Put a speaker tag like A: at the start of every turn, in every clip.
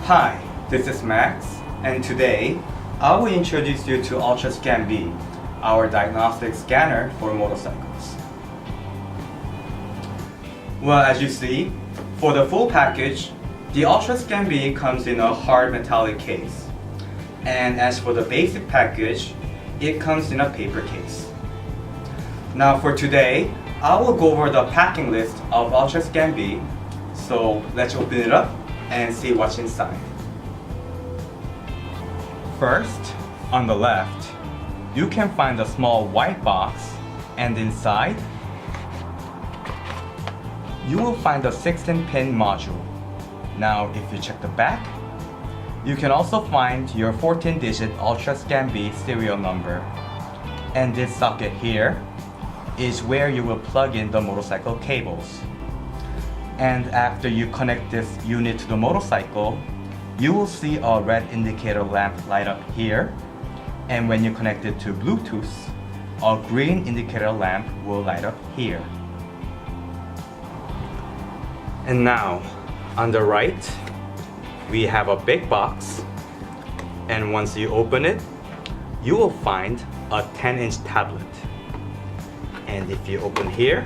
A: Hi, this is Max, and today I will introduce you to Ultrascan-B, our diagnostic scanner for motorcycles. Well, as you see, for the full package, the Ultrascan-B comes in a hard metallic case. And as for the basic package, it comes in a paper case. Now for today, I will go over the packing list of Ultrascan-B, so let's open it up and see what's inside. First, on the left, you can find a small white box, and inside, you will find a 16-pin module. Now, if you check the back, you can also find your 14-digit Ultrascan-B serial number. And this socket here is where you will plug in the motorcycle cables. And after you connect this unit to the motorcycle, you will see a red indicator lamp light up here. And when you connect it to Bluetooth, a green indicator lamp will light up here. And now, on the right, we have a big box. And once you open it, you will find a 10-inch tablet. And if you open here,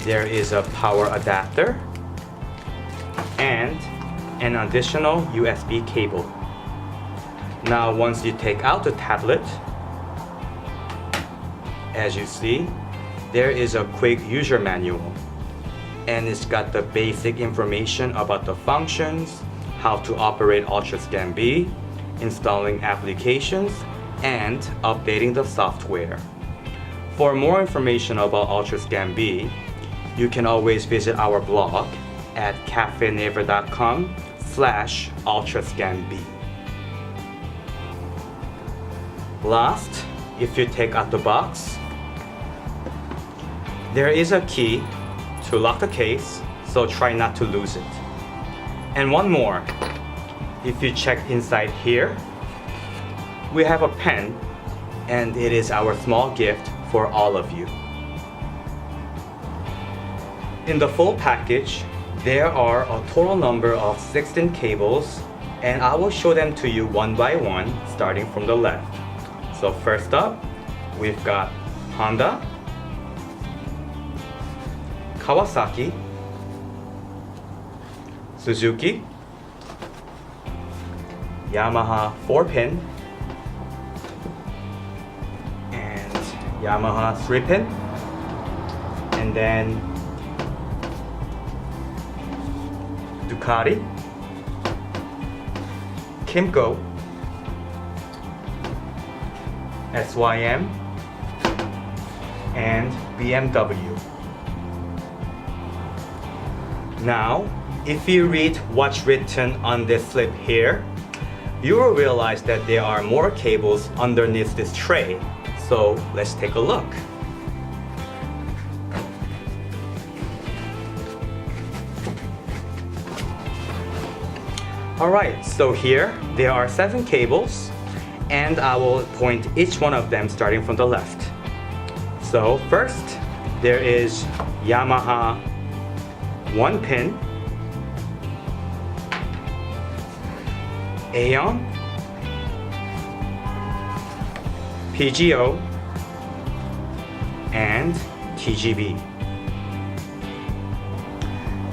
A: there is a power adapter and an additional USB cable. Now once you take out the tablet, as you see, there is a quick user manual, and it's got the basic information about the functions, how to operate Ultrascan-B, installing applications, and updating the software. For more information about Ultrascan-B, you can always visit our blog at cafenaver.com/ultrascan-b. Last, if you take out the box, there is a key to lock the case, so try not to lose it. And one more, if you check inside here, we have a pen, and it is our small gift for all of you. In the full package, there are a total number of 16 cables, and I will show them to you one by one, starting from the left. So first up, we've got Honda, Kawasaki, Suzuki, Yamaha 4-pin, and Yamaha 3-pin, and then Ducati, Kimco, SYM, and BMW. Now, if you read what's written on this slip here, you will realize that there are more cables underneath this tray. So let's take a look. Alright, so here there are 7 cables, and I will point each one of them starting from the left. So first, there is Yamaha 1-pin, Aeon, PGO, and TGB.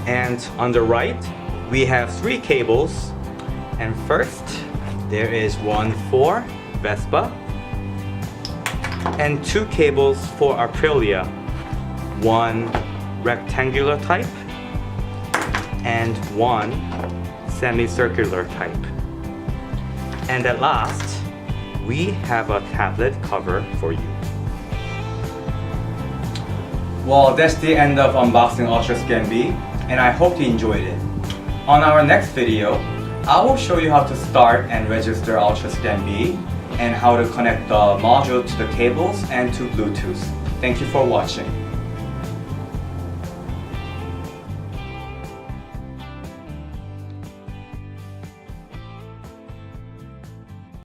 A: And on the right, we have 3 cables, and first there is one for Vespa and 2 cables for Aprilia, one rectangular type and one semicircular type. And at last, we have a tablet cover for you. Well, that's the end of unboxing Ultrascan-B, and I hope you enjoyed it. On our next video, I will show you how to start and register Ultrascan-B and how to connect the module to the cables and to Bluetooth. Thank you for watching.